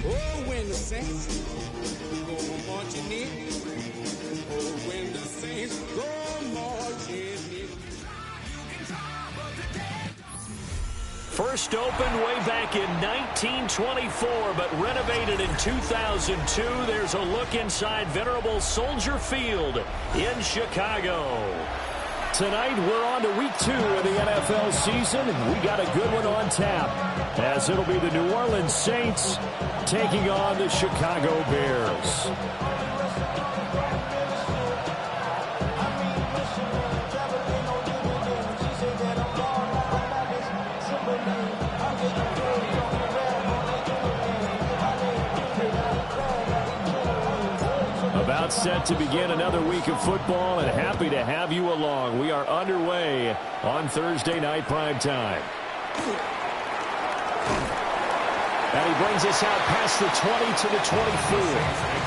Oh, when the saints go marching in. Oh, when the saints go marching in. First opened way back in 1924, but renovated in 2002. There's a look inside venerable Soldier Field in Chicago. Tonight, we're on to week 2 of the NFL season, and we got a good one on tap, as it'll be the New Orleans Saints taking on the Chicago Bears. About set to begin another week of football, and happy to have you along. We are underway on Thursday night prime time. And he brings us out past the 20 to the 24.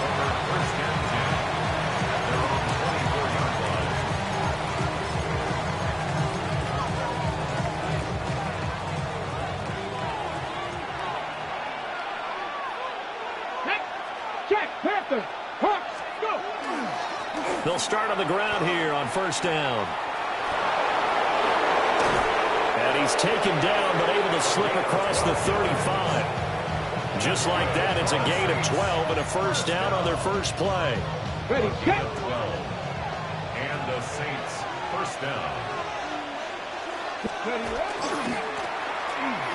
They'll start on the ground here on first down. And he's taken down, but able to slip across the 35. Just like that, it's a gain of 12 and a first down on their first play. Ready, set. And the Saints first down.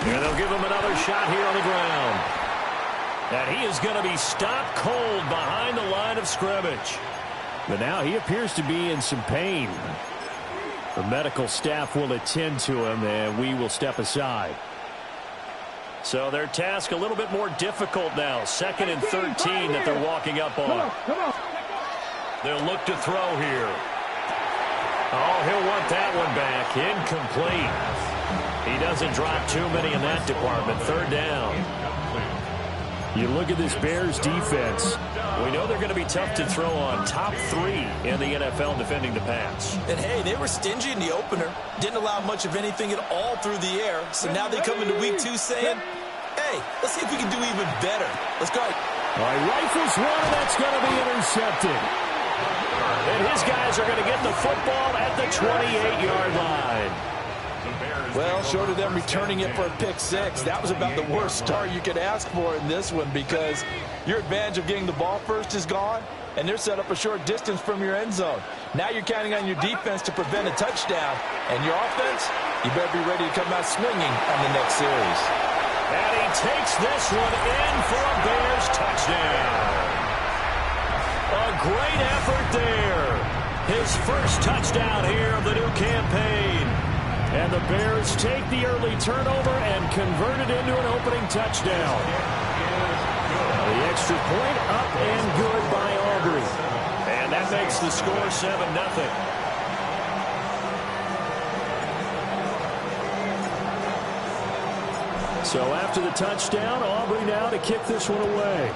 And they'll give him another shot here on the ground. And he is going to be stopped cold behind the line of scrimmage. But now he appears to be in some pain. The medical staff will attend to him, and we will step aside. So their task a little bit more difficult now. 2nd and 13 that they're walking up on. They'll look to throw here. Oh, he'll want that one back. Incomplete. He doesn't drop too many in that department. 3rd down. You look at this Bears defense. We know they're going to be tough to throw on. Top 3 in the NFL defending the pass. And, hey, they were stingy in the opener. Didn't allow much of anything at all through the air. So now they come into week 2 saying, hey, let's see if we can do even better. Let's go. All right, rifles one, and that's going to be intercepted. And his guys are going to get the football at the 28-yard line. Well, short of them returning it for a pick 6, that was about the worst start you could ask for in this one, because your advantage of getting the ball first is gone, and they're set up a short distance from your end zone. Now you're counting on your defense to prevent a touchdown, and your offense, you better be ready to come out swinging on the next series. And he takes this one in for a Bears touchdown. A great effort there. His first touchdown here of the new campaign. And the Bears take the early turnover and convert it into an opening touchdown. The extra point up and good by Aubrey. And that makes the score 7-0. So after the touchdown, Aubrey now to kick this one away.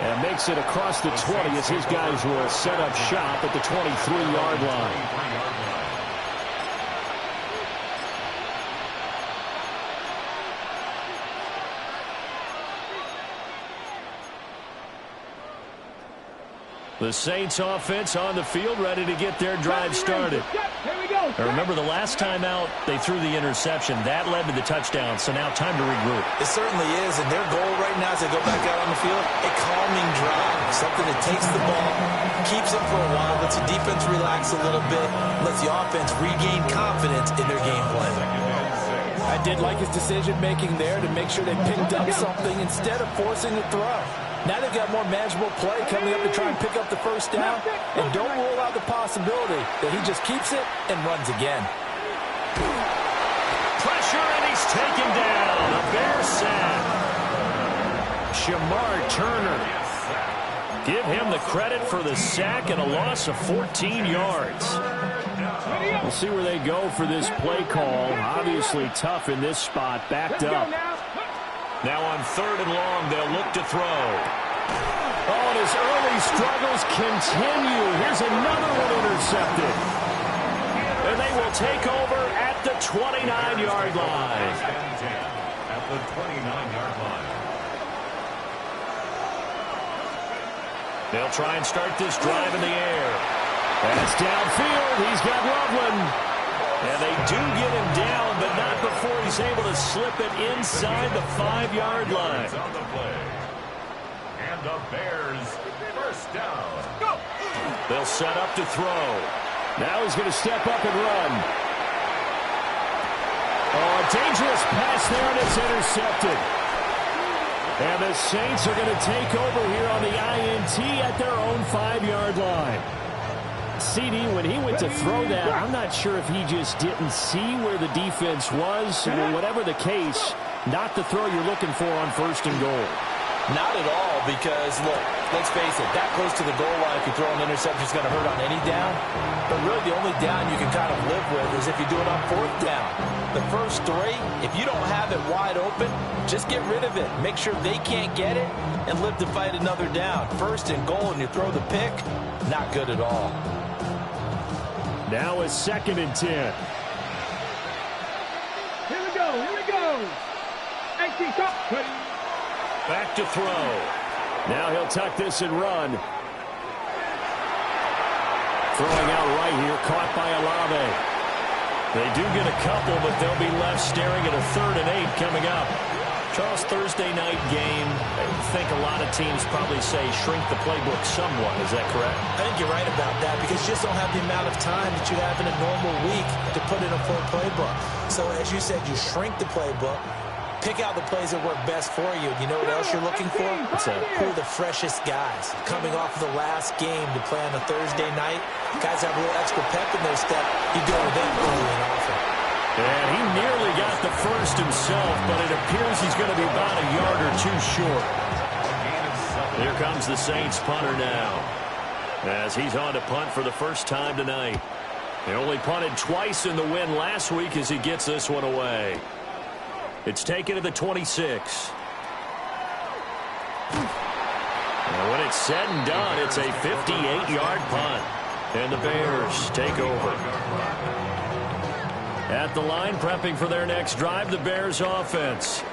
And makes it across the 20 as his guys will set up shop at the 23-yard line. The Saints offense on the field, ready to get their drive started. Now remember, the last time out, they threw the interception. That led to the touchdown, so now time to regroup. It certainly is, and their goal right now as they go back out on the field, a calming drive, something that takes the ball, keeps it for a while, lets the defense relax a little bit, lets the offense regain confidence in their game plan. I did like his decision-making there to make sure they picked up something instead of forcing the throw. Now they've got more manageable play coming up to try and pick up the first down, and don't rule out the possibility that he just keeps it and runs again. Pressure, and he's taken down. A Bears sack. Shamar Turner. Give him the credit for the sack and a loss of 14 yards. We'll see where they go for this play call. Obviously tough in this spot, backed up. Now on 3rd and long, they'll look to throw. Oh, and his early struggles continue. Here's another one intercepted. And they will take over at the 29-yard line. At the 29-yard line. They'll try and start this drive in the air. That's downfield. He's got Loveland. And they do get him down, but not before he's able to slip it inside the 5-yard line. On the play. And the Bears first down. Go! They'll set up to throw. Now he's going to step up and run. Oh, a dangerous pass there, and it's intercepted. And the Saints are going to take over here on the INT at their own 5-yard line. CD, when he went to throw that, I'm not sure if he just didn't see where the defense was. Whatever the case, not the throw you're looking for on 1st and goal. Not at all, because, look, let's face it, that close to the goal line, if you throw an interception, it's going to hurt on any down. But really, the only down you can kind of live with is if you do it on 4th down. The first 3, if you don't have it wide open, just get rid of it. Make sure they can't get it and live to fight another down. 1st and goal, and you throw the pick, not good at all. Now a 2nd and 10. Here we go. 18, stop. Back to throw. Now he'll tuck this and run. Throwing out right here, caught by Olave. They do get a couple, but they'll be left staring at a 3rd and 8 coming up. Charles, Thursday night game, I think a lot of teams probably say shrink the playbook somewhat. Is that correct? I think you're right about that, because you just don't have the amount of time that you have in a normal week to put in a full playbook. So as you said, you shrink the playbook, pick out the plays that work best for you. You know what else you're looking for? Who are the freshest guys coming off of the last game to play on a Thursday night? Guys have a little extra pep in their step. You go with them early and often. And he nearly got the first himself, but it appears he's going to be about a yard or 2 short. Here comes the Saints punter now, as he's on to punt for the first time tonight. They only punted twice in the win last week as he gets this one away. It's taken to the 26. And when it's said and done, it's a 58-yard punt. And the Bears take over. At the line, prepping for their next drive, the Bears offense.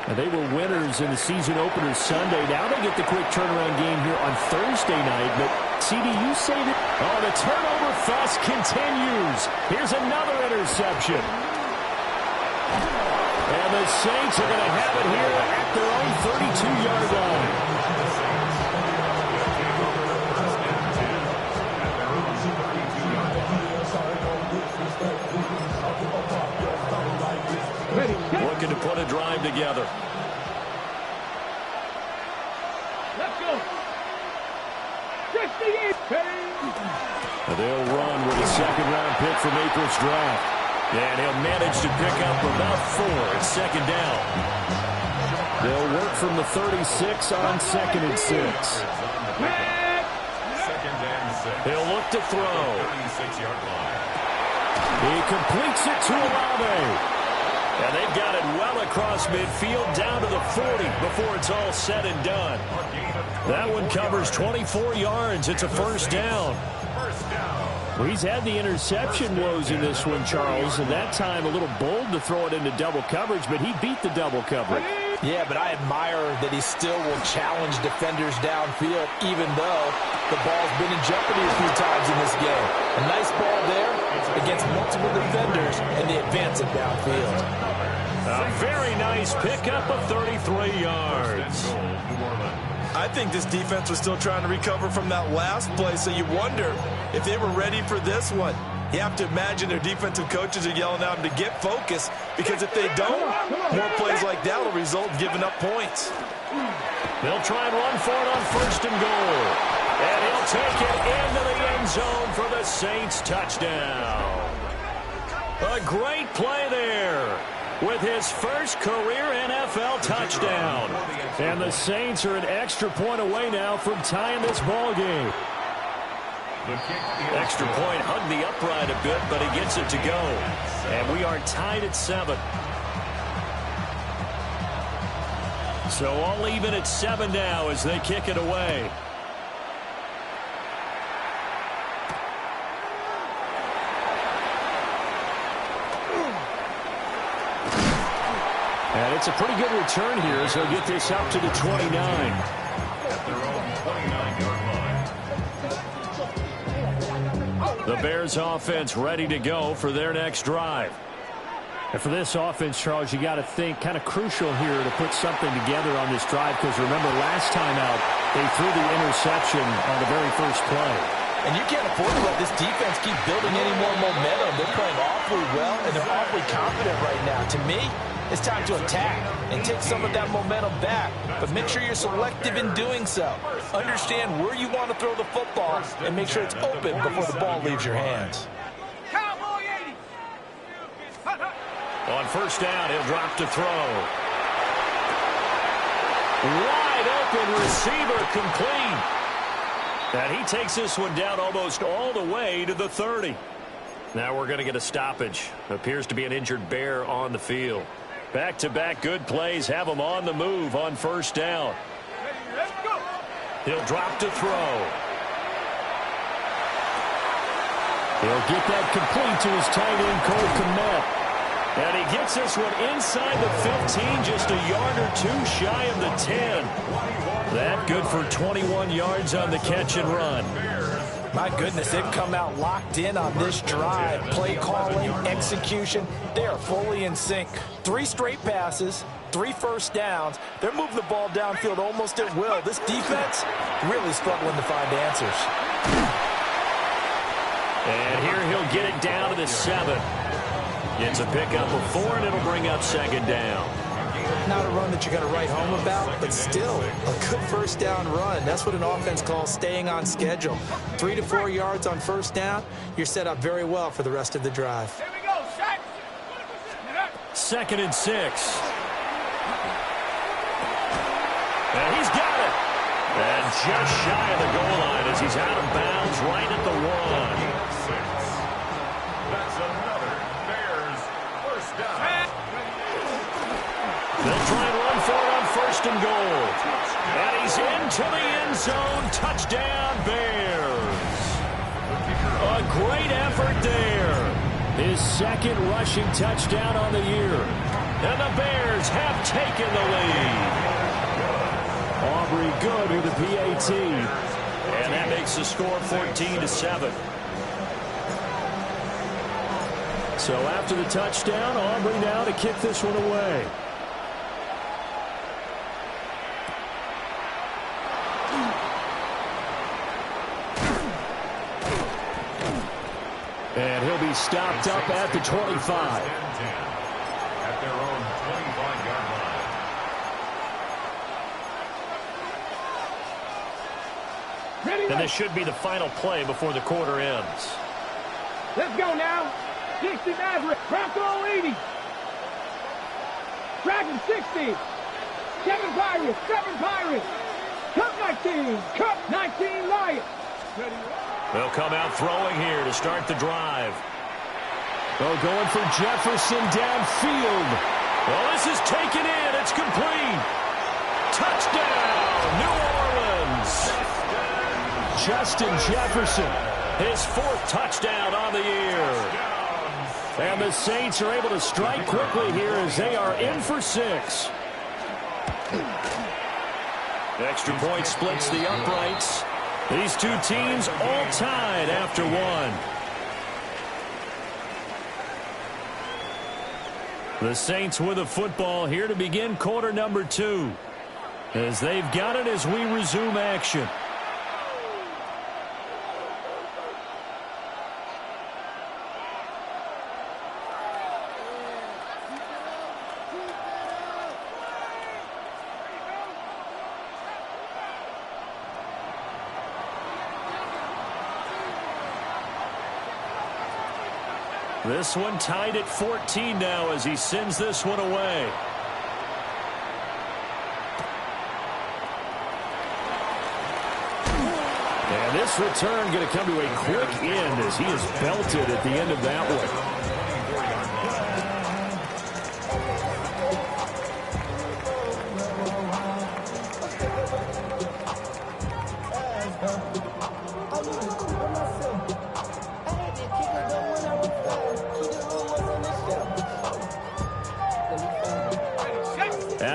And they were winners in the season opener Sunday. Now they get the quick turnaround game here on Thursday night. But, CD, you say that... Oh, the turnover fuss continues. Here's another interception. And the Saints are going to have it here at their own 32-yard line. Looking to put a drive together. Let's go. 68. They'll run with a second-round pick from April's draft. And he'll manage to pick up about 4 at 2nd down. They'll work from the 36 on 2nd and 6. He'll look to throw. He completes it to Olave. And they've got it well across midfield down to the 40 before it's all said and done. That one covers 24 yards. It's a first down. Well, he's had the interception woes in this one, Charles, and that time a little bold to throw it into double coverage, but he beat the double coverage. Yeah, but I admire that he still will challenge defenders downfield, even though the ball's been in jeopardy a few times in this game. A nice ball there against multiple defenders, and they advance it downfield. A very nice pickup of 33 yards. I think this defense was still trying to recover from that last play, so you wonder if they were ready for this one. You have to imagine their defensive coaches are yelling at them to get focused, because if they don't, more plays like that will result in giving up points. They'll try and run for it on 1st and goal. And he'll take it into the end zone for the Saints touchdown. A great play there with his first career NFL touchdown. And the Saints are an extra point away now from tying this ball game. Extra point hugged the upright a bit, but he gets it to go. And we are tied at 7. So all even at 7 now as they kick it away. And it's a pretty good return here as he'll get this up to the 29. At their own 29-yard line. The Bears offense ready to go for their next drive. And for this offense, Charles, you got to think kind of crucial here to put something together on this drive, because remember last time out they threw the interception on the very first play. And you can't afford to let this defense keep building any more momentum. They're playing awfully well, and they're awfully confident right now. To me, it's time to attack and take some of that momentum back. But make sure you're selective in doing so. Understand where you want to throw the football and make sure it's open before the ball leaves your hands. On first down, he'll drop to throw. Wide open receiver, complete. And he takes this one down almost all the way to the 30. Now we're going to get a stoppage. Appears to be an injured Bear on the field. Back-to-back good plays have him on the move on first down. He'll drop to throw. He'll get that complete to his tight end, Cole Kmet. And he gets this one inside the 15, just a yard or two shy of the 10. That good for 21 yards on the catch and run. My goodness, they've come out locked in on this drive. Play calling, execution, they are fully in sync. 3 straight passes, 3 first downs. They're moving the ball downfield almost at will. This defense really struggling to find answers. And here he'll get it down to the 7. It's a pickup of 4, and it'll bring up second down. Not a run that you're going to write home about, but still a good first down run. That's what an offense calls staying on schedule. 3 to 4 yards on first down, you're set up very well for the rest of the drive. Here we go, Shaq. 2nd and 6. And he's got it. And just shy of the goal line as he's out of bounds right at the 1. That's another Bears first down. They'll try and run for it on 1st and goal. And he's into the end zone. Touchdown, Bears. A great effort there. His 2nd rushing touchdown on the year. And the Bears have taken the lead. Aubrey good with the PAT. And that makes the score 14-7. So after the touchdown, Aubrey now to kick this one away. And he'll be stopped up at the 25. At their own 25-yard line. And this should be the final play before the quarter ends. Let's go now. 60 Maverick. Bronco 80. Dragon 60. 7 Pirates. 7 Pirates. Cup 19. Cup 19 Lions. They'll come out throwing here to start the drive. Oh, going for Jefferson downfield. Well, this is taken in. It's complete. Touchdown, New Orleans. Justin Jefferson, his 4th touchdown on the year. And the Saints are able to strike quickly here as they are in for 6. Extra point splits the uprights. These two teams all tied after 1. The Saints with the football here to begin quarter number 2. As they've got it as we resume action. This one tied at 14 now as he sends this one away. And this return going to come to a quick end as he is belted at the end of that one.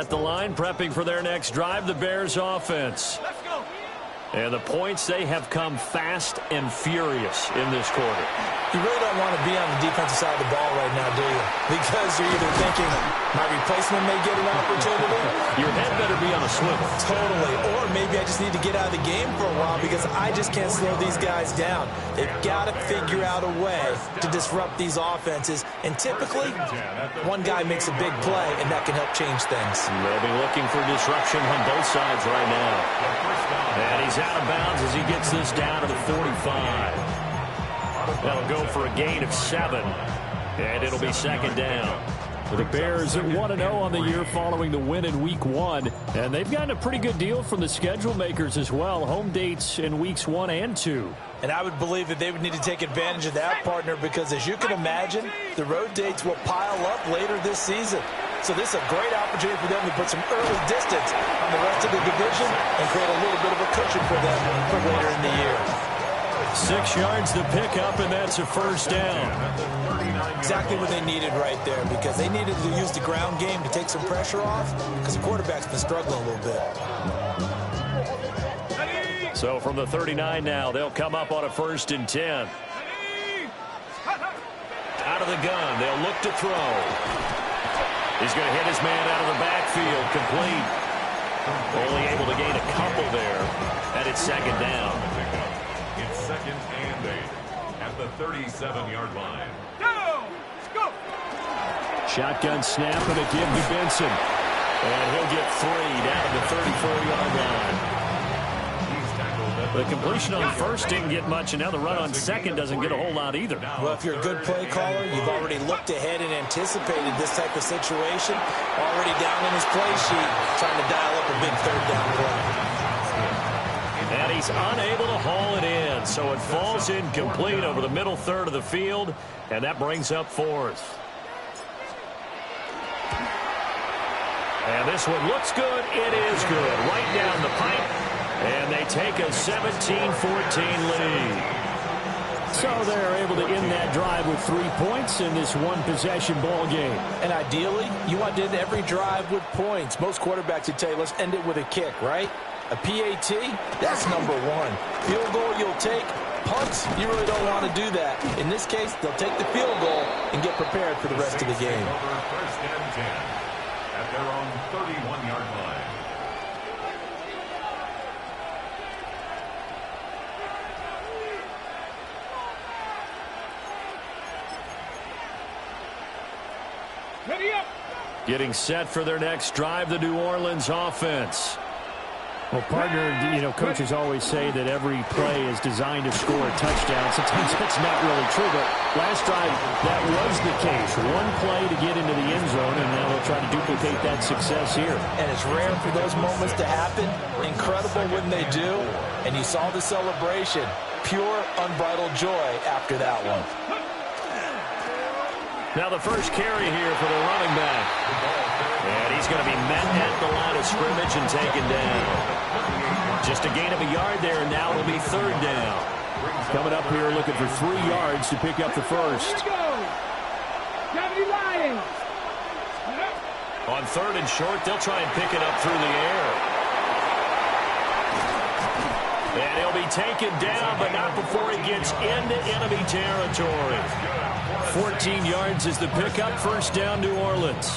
at the line, prepping for their next drive, the Bears offense. And the points, they have come fast and furious in this quarter. You really don't want to be on the defensive side of the ball right now, do you? Because you're either thinking, my replacement may get an opportunity. Your head better be on a swivel. Totally. Or maybe I just need to get out of the game for a while because I just can't slow these guys down. They've got to figure out a way to disrupt these offenses. And typically, one guy makes a big play, and that can help change things. They'll be looking for disruption on both sides right now. And he's out of bounds as he gets this down to the 45. That'll go for a gain of 7, and it'll be second down. The Bears at 1-0 on the year following the win in Week 1, and they've gotten a pretty good deal from the schedule makers as well. Home dates in Weeks 1 and 2. And I would believe that they would need to take advantage of that, partner, because as you can imagine, the road dates will pile up later this season. So this is a great opportunity for them to put some early distance on the rest of the division and create a little bit of a cushion for them for later in the year. 6 yards to pick up, and that's a first down. Exactly what they needed right there, because they needed to use the ground game to take some pressure off, because the quarterback's been struggling a little bit. So from the 39 now, they'll come up on a 1st and 10. Out of the gun, they'll look to throw. He's going to hit his man out of the backfield, complete. Only able to gain a couple there, and it's second down. It's 2nd and 8 at the 37-yard line. Go! Shotgun snap and a give to Benson. And he'll get 3 down to the 34-yard line. The completion on 1st didn't get much, and now the run on 2nd doesn't get a whole lot either. Well, if you're a good play caller, you've already looked ahead and anticipated this type of situation. Already down in his play sheet, trying to dial up a big 3rd down play. And he's unable to haul it in, so it falls incomplete over the middle 3rd of the field, and that brings up 4th. And this one looks good. It is good. Right down the pipe, and they take a 17-14 lead. So they're able to end that drive with 3 points in this one-possession ball game. And ideally, you want to end every drive with points. Most quarterbacks would tell you, let's end it with a kick, right? A PAT, that's number 1. Field goal you'll take. Punts, you really don't want to do that. In this case, they'll take the field goal and get prepared for the rest of the game. 1st and 10 at their own 31-yard line. Ready up! Getting set for their next drive, the New Orleans offense. Well, partner, coaches always say that every play is designed to score a touchdown. Sometimes that's not really true, but last drive, that was the case. One play to get into the end zone, and now they'll try to duplicate that success here. And it's rare for those moments to happen. Incredible when they do. And you saw the celebration. Pure, unbridled joy after that one. Now the first carry here for the running back. And he's going to be met at the line of scrimmage and taken down. Just a gain of a yard there, and now it'll be 3rd down. Coming up here looking for 3 yards to pick up the first. Here we go! Gravity Lions! On 3rd and short, they'll try and pick it up through the air. And he'll be taken down, but not before he gets into enemy territory. 14 yards is the pickup. 1st down, New Orleans.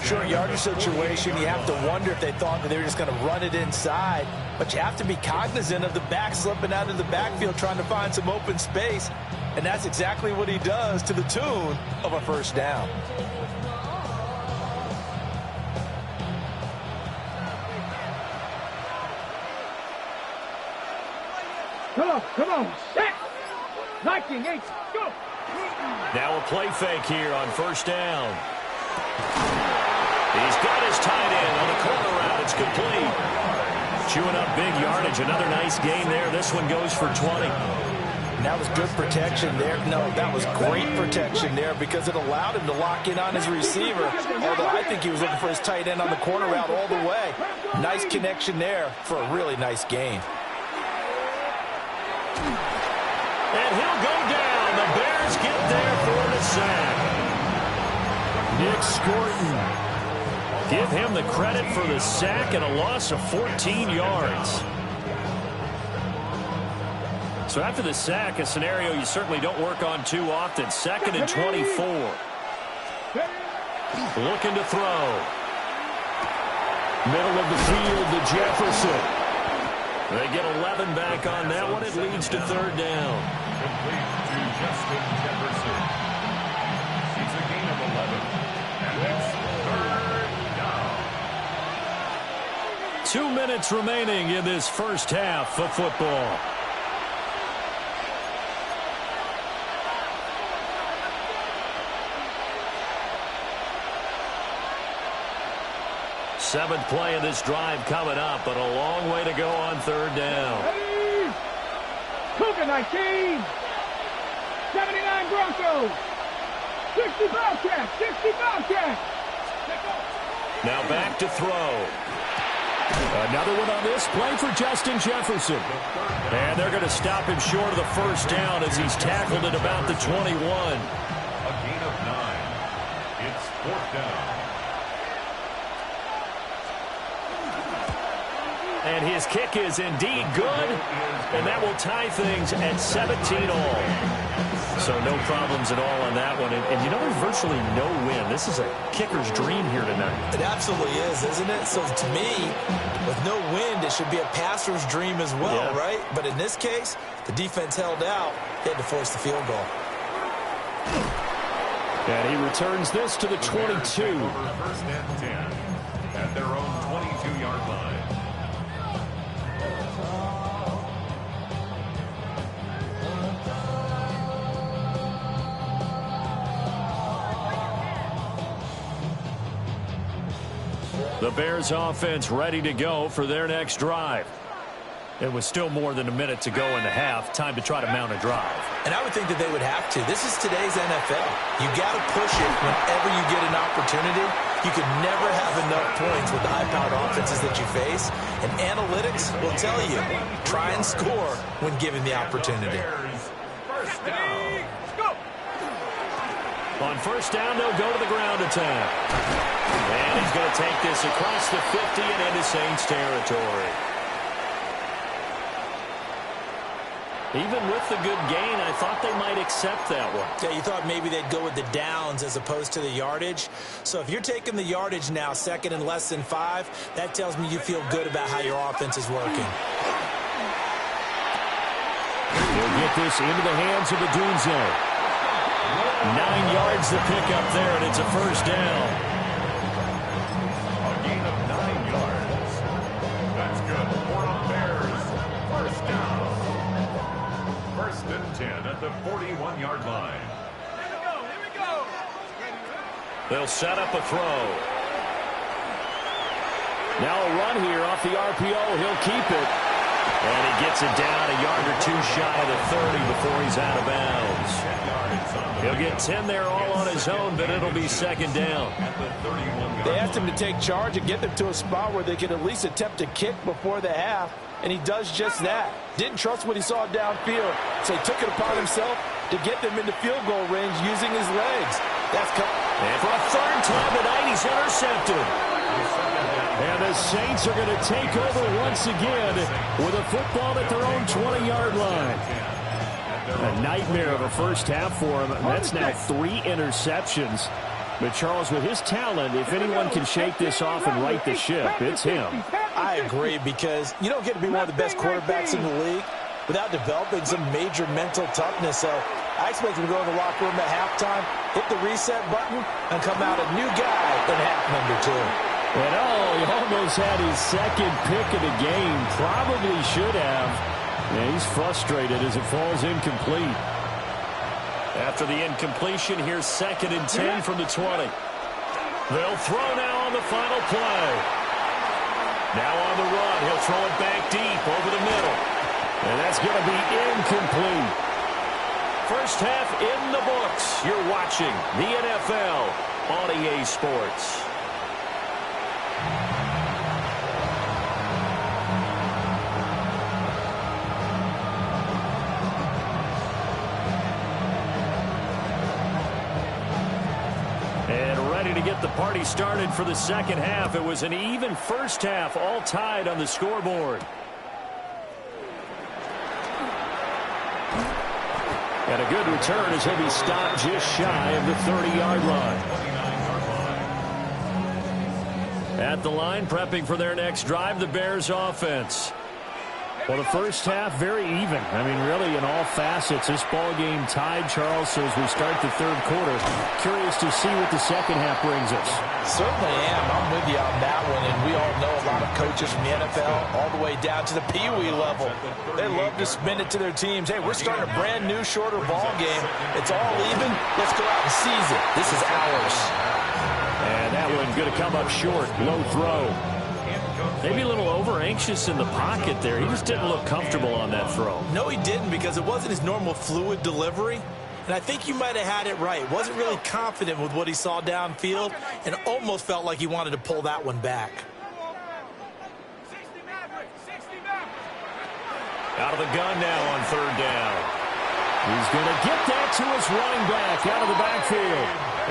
Short yardage situation, you have to wonder if they thought that they were just going to run it inside. But you have to be cognizant of the back slipping out of the backfield trying to find some open space. And that's exactly what he does to the tune of a 1st down. Come on, set! 19-8, go! Now a play fake here on 1st down. He's got his tight end on the corner route. It's complete. Chewing up big yardage. Another nice gain there. This one goes for 20. That was good protection there. No, that was great protection there because it allowed him to lock in on his receiver. Although I think he was looking for his tight end on the corner route all the way. Nice connection there for a really nice gain. And he'll go down. The Bears get there for the sack. Nick Scorton Give him the credit for the sack and a loss of 14 yards. So after the sack, a scenario you certainly don't work on too often. 2nd and 24. Looking to throw. Middle of the field to Jefferson. They get 11 back on that one. It leads to 3rd down. Complete to Justin Jefferson. It's a gain of 11. And it's 3rd down. 2 minutes remaining in this first half of football. Seventh play of this drive coming up, but a long way to go on 3rd down. Cougar 19. 79 Broncos. 60 Bobcats. 60 Bobcats. Now back to throw. Another one on this play for Justin Jefferson. And they're going to stop him short of the 1st down as he's tackled at about the 21. A gain of 9. It's 4th down. And his kick is indeed good, and that will tie things at 17 all. So no problems at all on that one. And you know, there's virtually no win. This is a kicker's dream here tonight. It absolutely is, isn't it? So to me, with no wind, it should be a passer's dream as well, right? But in this case, the defense held out. They had to force the field goal. And he returns this to the 22. Over 1st and 10 at their own 22-yard line. The Bears offense ready to go for their next drive. It was still more than a minute to go in the half. Time to try to mount a drive. And I would think that they would have to. This is today's NFL. You got to push it whenever you get an opportunity. You could never have enough points with the high-powered offenses that you face. And analytics will tell you, try and score when given the opportunity. First down. On 1st down, they'll go to the ground attack. And he's going to take this across the 50 and into Saints territory. Even with the good gain, I thought they might accept that one. Yeah, you thought maybe they'd go with the downs as opposed to the yardage. So if you're taking the yardage now, 2nd and less than 5, that tells me you feel good about how your offense is working. They'll get this into the hands of Odunze. 9 yards to pick up there, and it's a 1st down. A gain of 9 yards. That's good for the Bears. 1st down. 1st and 10 at the 41-yard line. Here we go. They'll set up a throw. Now a run here off the RPO. He'll keep it. And he gets it down a yard or 2 shy of the 30 before he's out of bounds. He'll get 10 there all on his own, but it'll be 2nd down. They asked him to take charge and get them to a spot where they could at least attempt to kick before the half, and he does just that. Didn't trust what he saw downfield, so he took it upon himself to get them into field goal range using his legs. And for a 3rd time tonight, he's intercepted. And the Saints are going to take over once again with a football at their own 20-yard line. A nightmare of a first half for him. That's now 3 interceptions. But, Charles, with his talent, if anyone can shake this off and right the ship, it's him. I agree, because you don't get to be one of the best quarterbacks in the league without developing some major mental toughness. So I expect him to go in the locker room at halftime, hit the reset button, and come out a new guy in half number 2. And he almost had his 2nd pick of the game. Probably should have. Yeah, he's frustrated as it falls incomplete. After the incompletion, here's 2nd and 10 from the 20. They'll throw now on the final play. Now on the run. He'll throw it back deep over the middle. And that's going to be incomplete. First half in the books. You're watching the NFL on EA Sports. ready to get the party started for the second half. It was an even first half, all tied on the scoreboard. And a good return as he'll be stopped just shy of the 30-yard line. At the line, prepping for their next drive, the Bears offense. Well, the first half, very even. I mean, really, in all facets, this ball game tied, Charles. So as we start the third quarter, curious to see what the second half brings us. Certainly am. I'm with you on that one. And we all know a lot of coaches from the NFL all the way down to the Pee Wee level. They love to spin it to their teams. Hey, we're starting a brand new, shorter ball game. It's all even. Let's go out and seize it. This is ours. And that one going to come up short. Low throw. Maybe a little over-anxious in the pocket there. He just didn't look comfortable on that throw. No, he didn't, because it wasn't his normal fluid delivery. And I think you might have had it right. Wasn't really confident with what he saw downfield and almost felt like he wanted to pull that one back. Out of the gun now on third down. He's going to get that to his running back out of the backfield.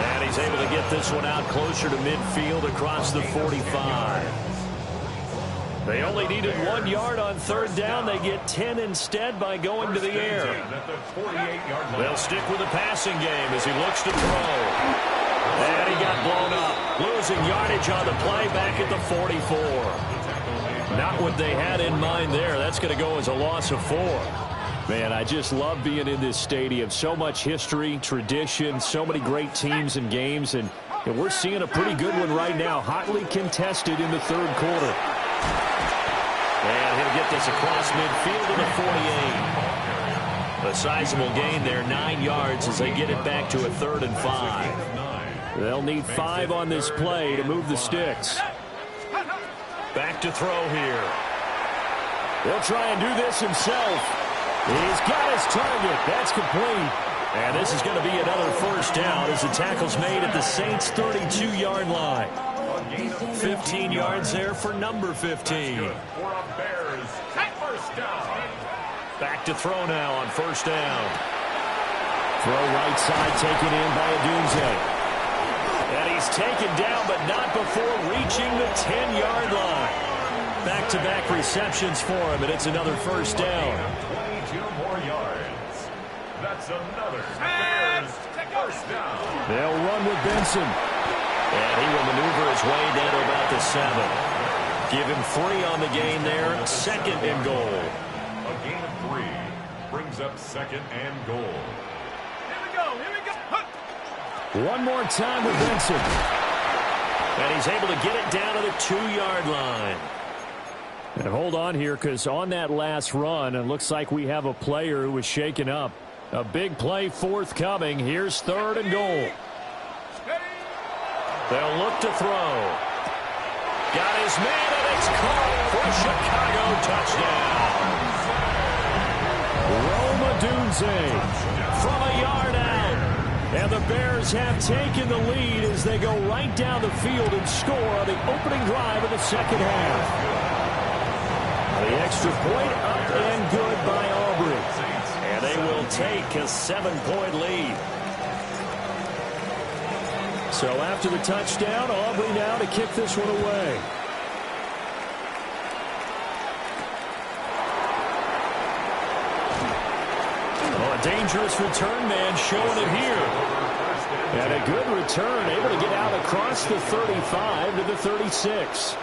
And he's able to get this one out closer to midfield across the 45. They only needed 1 yard on third down. They get 10 instead by going to the air. They'll stick with the passing game as he looks to throw. And he got blown up. Losing yardage on the play back at the 44. Not what they had in mind there. That's going to go as a loss of 4. Man, I just love being in this stadium. So much history, tradition, so many great teams and games. And we're seeing a pretty good one right now. Hotly contested in the third quarter. And he'll get this across midfield to the 48. A sizable gain there, 9 yards as they get it back to a 3rd and 5. They'll need 5 on this play to move the sticks. Back to throw here. He'll try and do this himself. He's got his target. That's complete. And this is going to be another first down as the tackle's made at the Saints' 32-yard line. 15 yards there for number 15. Back to throw now on first down. Throw right side taken in by Odunze. And he's taken down, but not before reaching the 10-yard line. Back-to-back receptions for him, and it's another first down. 22 more yards. That's another Bears first down. They'll run with Benson. And he will maneuver his way down to about the 7. Give him 3 on the gain there. 2nd and goal. A gain of 3 brings up 2nd and goal. Here we go. One more time with Benson. And he's able to get it down to the 2-yard line. And hold on here, because on that last run, it looks like we have a player who was shaken up. A big play forthcoming. Here's 3rd and goal. They'll look to throw. Got his man, and it's caught for a Chicago touchdown. Rome Odunze from a yard out. And the Bears have taken the lead as they go right down the field and score on the opening drive of the second half. The extra point up and good by Aubrey. And they will take a 7-point lead. So after the touchdown, Aubrey now to kick this one away. Oh, a dangerous return man showing it here. And a good return, able to get out across the 35 to the 36.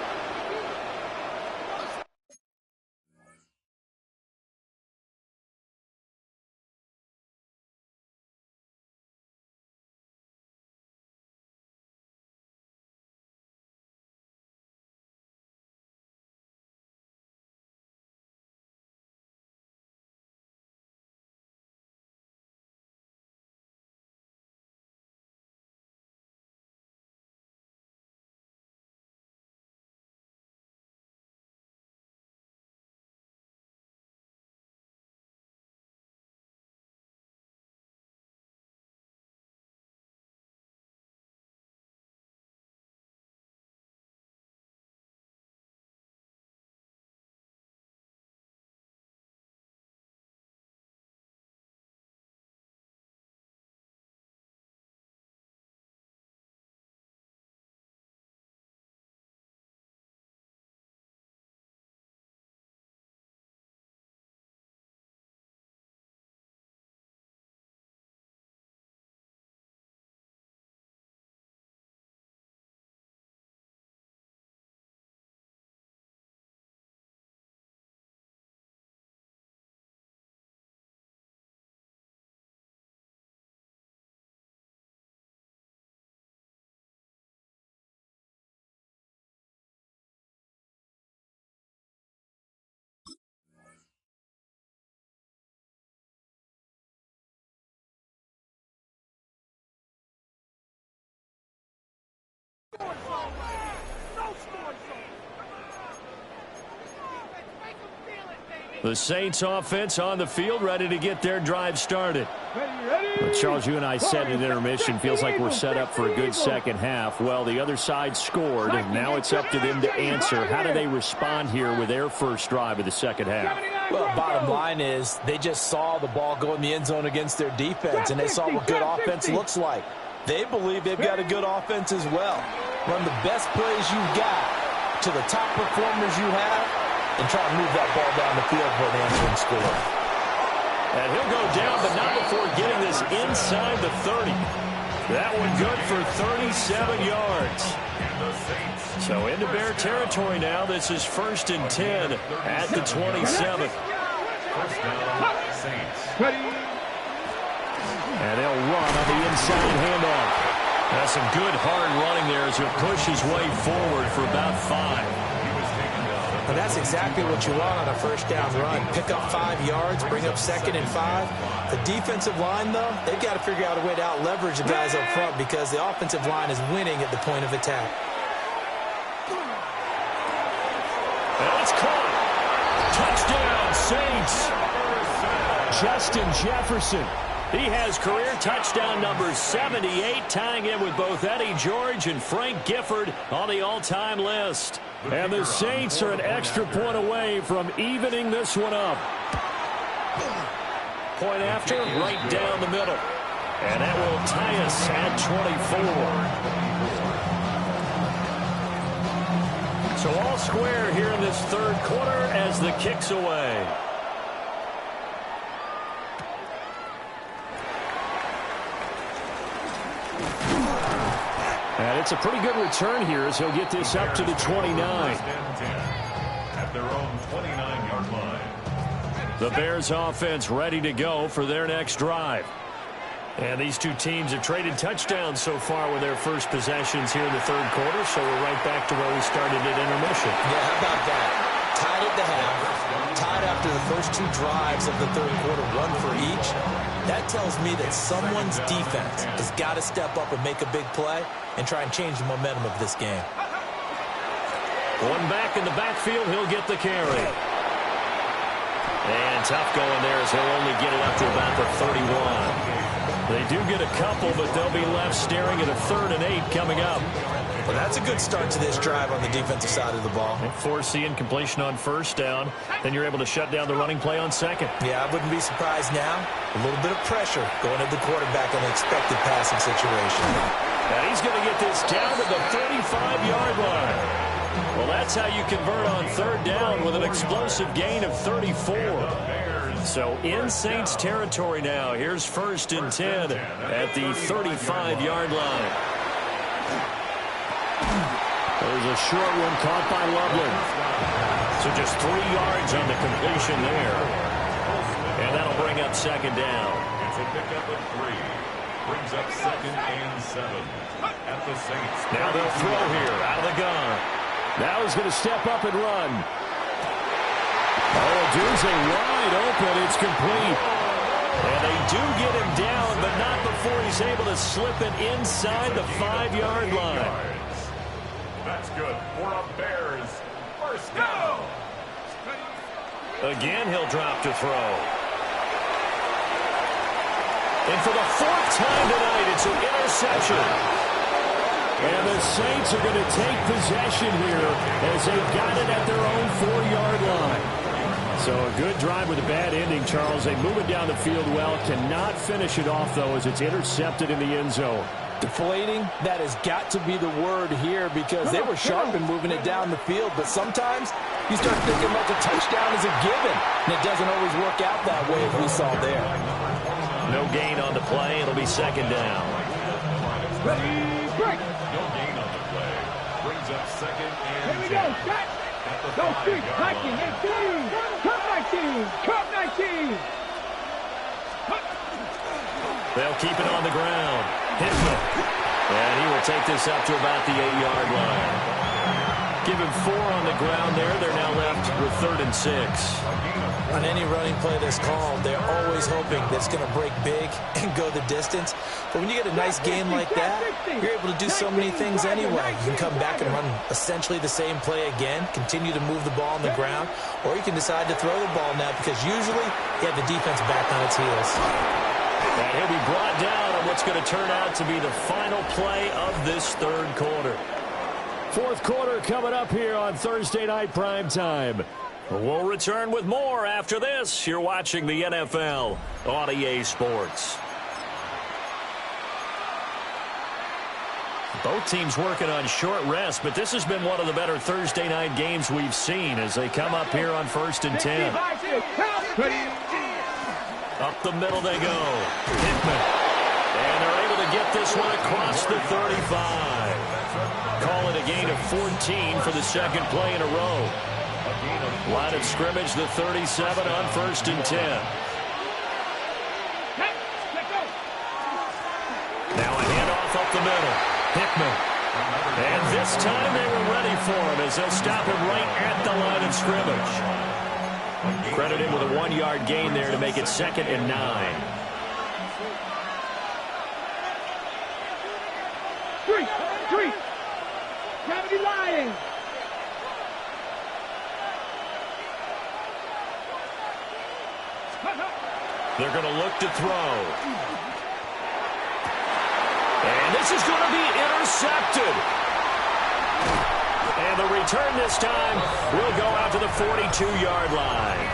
The Saints offense on the field, ready to get their drive started. Well, Charles, you and I said at intermission, feels like we're set up for a good second half. Well, the other side scored, and now it's up to them to answer. How do they respond here with their first drive of the second half? Well, bottom line is they just saw the ball go in the end zone against their defense, and they saw what good offense looks like. They believe they've got a good offense as well. Run the best plays you've got to the top performers you have, and try to move that ball down the field for an answering score. And he'll go down, but not before getting this inside the 30. That one good for 37 yards. So into Bear territory now. This is 1st and 10 at the 27. And they'll run on the inside handoff. That's some good hard running there as he'll push his way forward for about 5. And that's exactly what you want on a first down run. Pick up 5 yards, bring up 2nd and 5. The defensive line, though, they've got to figure out a way to out-leverage the guys up front because the offensive line is winning at the point of attack. And it's caught. Touchdown, Saints. Justin Jefferson. He has career touchdown number 78, tying in with both Eddie George and Frank Gifford on the all-time list. And the Saints are an extra point away from evening this one up. Point after, right down the middle. And that will tie us at 24. So all square here in this third quarter as the kick's away. And it's a pretty good return here as he'll get this up to the 29. At their own 29-yard line. The Bears offense ready to go for their next drive. And these two teams have traded touchdowns so far with their first possessions here in the third quarter, so we're right back to where we started at intermission. Yeah, how about that? Tied at the half, tied after the first 2 drives of the third quarter, 1 for each. That tells me that someone's defense has got to step up and make a big play and try and change the momentum of this game. One back in the backfield, he'll get the carry. And tough going there as he'll only get it up to about the 31. They do get a couple, but they'll be left staring at a 3rd and 8 coming up. Well, that's a good start to this drive on the defensive side of the ball. And force the incompletion on first down. Then you're able to shut down the running play on second. Yeah, I wouldn't be surprised now. A little bit of pressure going at the quarterback on the expected passing situation. And he's going to get this down to the 35-yard line. Well, that's how you convert on 3rd down with an explosive gain of 34. So in Saints territory now. Here's 1st and 10 at the 35-yard line. There's a short one caught by Loveland. So just 3 yards on the completion there. And that'll bring up 2nd down. It's a pickup of 3. Brings up 2nd and 7 at the Saints. Now they'll throw here out of the gun. Now he's going to step up and run. Oh, Deuce wide open. It's complete. And they do get him down, but not before he's able to slip it inside the 5-yard line. That's good for a Bears first down. Again, he'll drop to throw. And for the 4th time tonight, it's an interception. And the Saints are going to take possession here as they've got it at their own 4-yard line. So a good drive with a bad ending, Charles. They move it down the field well. Cannot finish it off, though, as it's intercepted in the end zone. Deflating, that has got to be the word here because they were sharp in moving it down the field. But sometimes you start thinking like a touchdown is a given, and it doesn't always work out that way as we saw there. No gain on the play. It'll be 2nd down. Ready, break. No gain on the play. Brings up 2nd and 10. Here we go, set. Go street, 19, 18. Cut 19, cut 19. They'll keep it on the ground. Hit him. And he will take this up to about the 8-yard line. Give him 4 on the ground there. They're now left with 3rd and 6. On any running play that's called, they're always hoping that it's going to break big and go the distance. But when you get a nice game like that, you're able to do so many things anyway. You can come back and run essentially the same play again, continue to move the ball on the ground, or you can decide to throw the ball now because usually you have the defense back on its heels. And he'll be brought down on what's going to turn out to be the final play of this 3rd quarter. 4th quarter coming up here on Thursday Night Primetime. We'll return with more after this. You're watching the NFL on EA Sports. Both teams working on short rest, but this has been one of the better Thursday night games we've seen as they come up here on 1st and 10. Up the middle they go. Hickman. And they're able to get this one across the 35. Call it a gain of 14 for the 2nd play in a row. Line of scrimmage, the 37 on 1st and 10. Now a handoff up the middle. Hickman. And this time they were ready for him as they'll stop him right at the line of scrimmage. Credit him with a 1-yard gain there to make it 2nd and 9. 3. Gravity Lions. They're going to look to throw. And this is going to be intercepted. And the return this time will go out to the 42-yard line.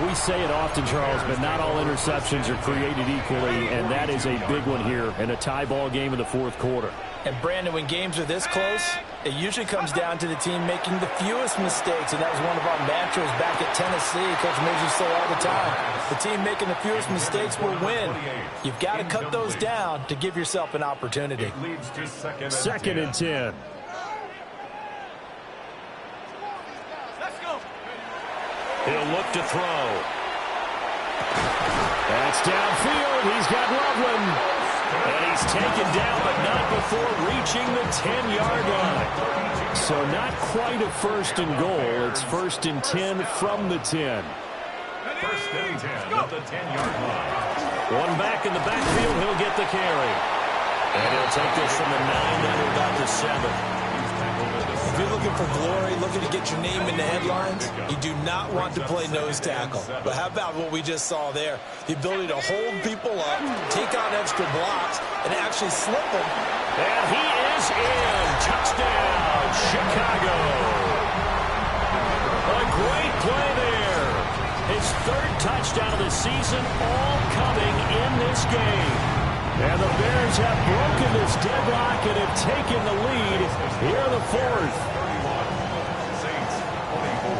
We say it often, Charles, but not all interceptions are created equally, and that is a big one here in a tie ball game in the 4th quarter. And, Brandon, when games are this close, it usually comes down to the team making the fewest mistakes, and that was one of our mantras back at Tennessee. Coach Mills used to say all the time, the team making the fewest mistakes will win. You've got to cut those down to give yourself an opportunity. 2nd and 10. He'll look to throw. That's downfield. He's got Loveland. And he's taken down, but not before reaching the 10-yard line. So not quite a 1st and goal. It's 1st and 10 from the 10. 1st and 10 at the 10-yard line. One back in the backfield. He'll get the carry. And he'll take this from the 9 down to about the 7. If you're looking for glory, looking to get your name in the headlines, you do not want to play nose tackle. But how about what we just saw there? The ability to hold people up, take out extra blocks, and actually slip them. And he is in. Touchdown, Chicago. A great play there. His 3rd touchdown of the season, all coming in this game. And the Bears have broken this deadlock and have taken the lead here in the 4th. 31, Saints 44.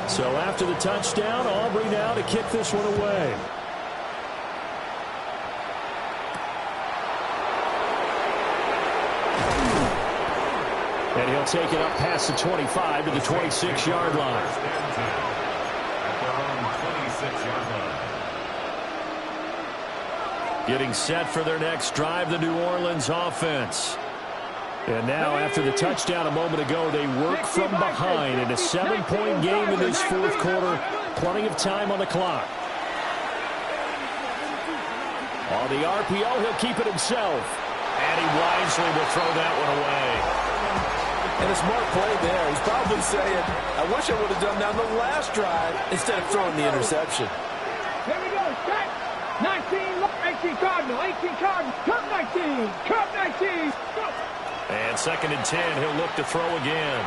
So after the touchdown, Aubrey now to kick this one away. And he'll take it up past the 25 to the 26-yard line. Getting set for their next drive, the New Orleans offense. And now, after the touchdown a moment ago, they work from behind in a 7-point game in this 4th quarter. Plenty of time on the clock. On the RPO, he'll keep it himself. And he wisely will throw that one away. And a smart play there. He's probably saying, I wish I would have done that on the last drive instead of throwing the interception. Here we go. Set. 19, 18 Cardinal, 18 Cardinal. Cup 19, Cup 19. Go. And 2nd and 10, he'll look to throw again.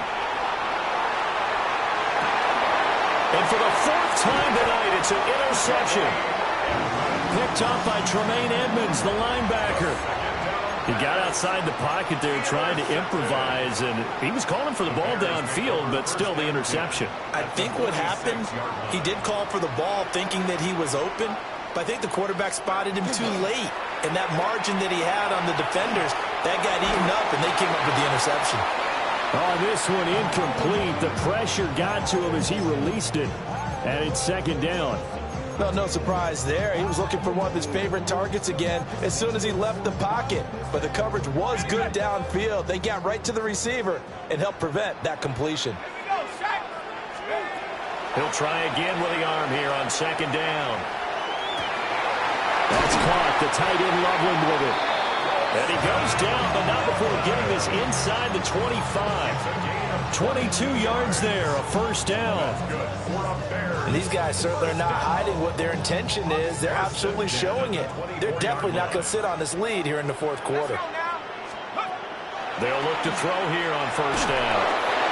And for the 4th time tonight, it's an interception. Picked up by Tremaine Edmonds, the linebacker. He got outside the pocket there trying to improvise, and he was calling for the ball downfield, but still the interception. I think what happened, he did call for the ball thinking that he was open, but I think the quarterback spotted him too late. And that margin that he had on the defenders, that got eaten up, and they came up with the interception. Oh, this one incomplete. The pressure got to him as he released it, and it's 2nd down. Well, no surprise there. He was looking for one of his favorite targets again as soon as he left the pocket. But the coverage was good downfield. They got right to the receiver and helped prevent that completion. He'll try again with the arm here on second down. That's caught. The tight end Loveland with it. And he goes down, but not before getting this inside the 25. 22 yards there, a first down. And these guys certainly are not hiding what their intention is. They're absolutely showing it. They're definitely not going to sit on this lead here in the fourth quarter. They'll look to throw here on first down.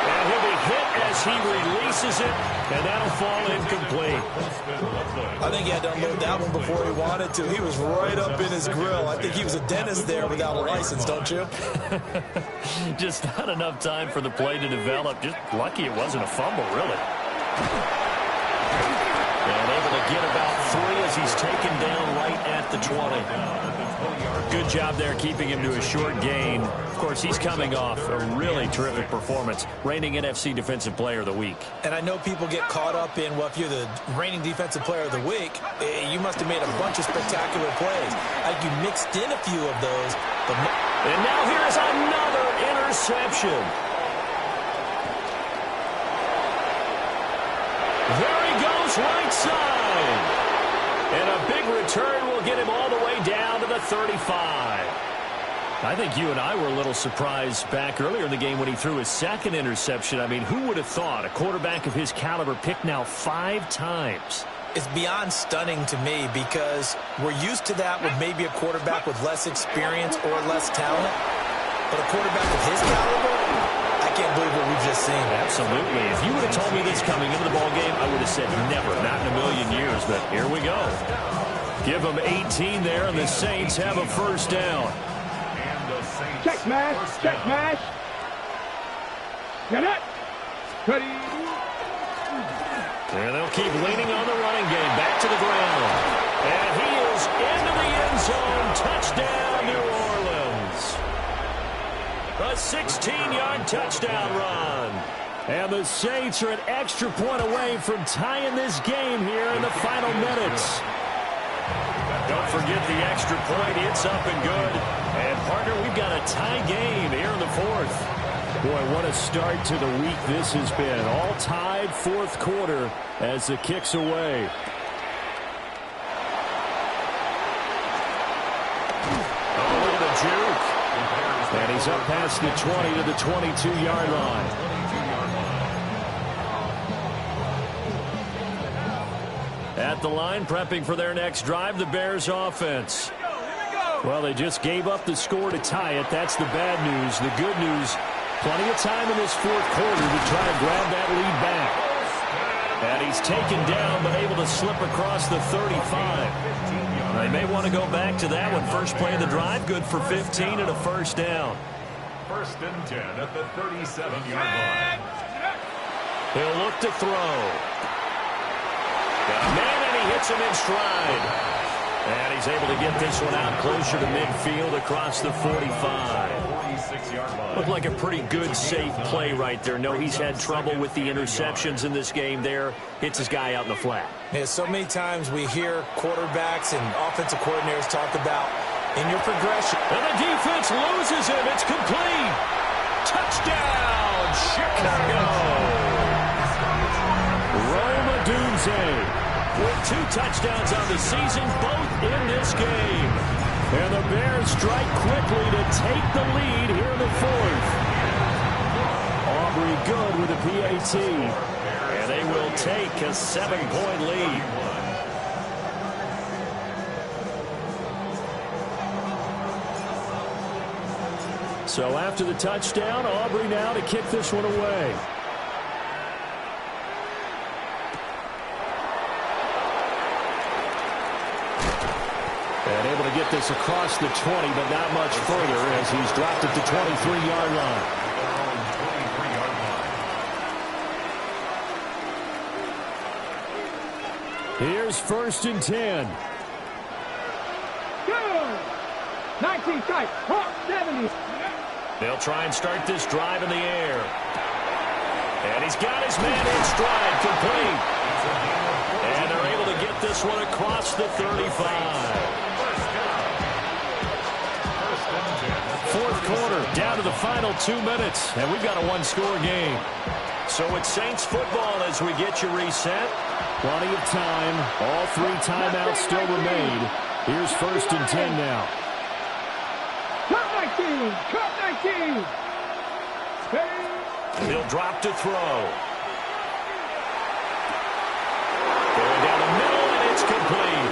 And he'll be hit as he releases it, and that'll fall incomplete. I think he had to unload that one before he wanted to. He was right up in his grill. I think he was a dentist there without a license, don't you? Just not enough time for the play to develop. Just lucky it wasn't a fumble, really. And able to get about 3 as he's taken down right at the 20. Good job there keeping him to a short gain. Of course, he's coming off a really terrific performance, reigning NFC Defensive Player of the Week. And I know people get caught up in, well, if you're the reigning Defensive Player of the Week, you must have made a bunch of spectacular plays. Like you mixed in a few of those. And now here's another interception. There he goes, right side. And a big return will get him all the way down to the 35. I think you and I were a little surprised back earlier in the game when he threw his second interception. I mean, who would have thought a quarterback of his caliber picked now 5 times? It's beyond stunning to me because we're used to that with maybe a quarterback with less experience or less talent. But a quarterback of his caliber, I can't believe what we've just seen. Absolutely. If you would have told me this coming into the ballgame, I would have said never, not in a million years. But here we go. Give them 18 there, and the Saints have a first down. Check smash, check smash. Get it. Ready. And they'll keep leaning on the running game. Back to the ground. And he is into the end zone. Touchdown, New Orleans. A 16-yard touchdown run. And the Saints are an extra point away from tying this game here in the final minutes. Don't forget the extra point. It's up and good. And, partner, we've got a tie game here in the fourth. Boy, what a start to the week this has been. All tied fourth quarter as the kick's away. Oh, look at the juke. And he's up past the 20 to the 22-yard line. At the line, prepping for their next drive, the Bears offense. Well, they just gave up the score to tie it. That's the bad news. The good news, plenty of time in this fourth quarter to try and grab that lead back. And he's taken down, but able to slip across the 35. They may want to go back to that one. First play of the drive, good for 15 and a first down. First and 10 at the 37-yard line. He'll look to throw. Got a man, and he hits him in stride. And he's able to get this one out closer to midfield across the 45. Looked like a pretty good, safe play right there. No, he's had trouble with the interceptions in this game there. Hits his guy out in the flat. Yeah, so many times we hear quarterbacks and offensive coordinators talk about in your progression. And the defense loses him. It's complete. Touchdown, Chicago. Rome Odunze with 2 touchdowns on the season, both in this game. And the Bears strike quickly to take the lead here in the fourth. Aubrey good with a PAT. And they will take a 7-point lead. So after the touchdown, Aubrey now to kick this one away. And able to get this across the 20, but not much further as he's dropped at the 23-yard line. Here's first and 10. Good. 19 strike. Hawk 70. They'll try and start this drive in the air. And he's got his man in stride, complete. And they're able to get this this one across the 35. Fourth quarter, down to the final 2 minutes, and we've got a one-score game. So it's Saints football as we get you reset. Plenty of time. All 3 timeouts still remain. Here's 1st and 10 now. Cut 19! Cut 19! He'll drop to throw. Going down the middle, and it's complete.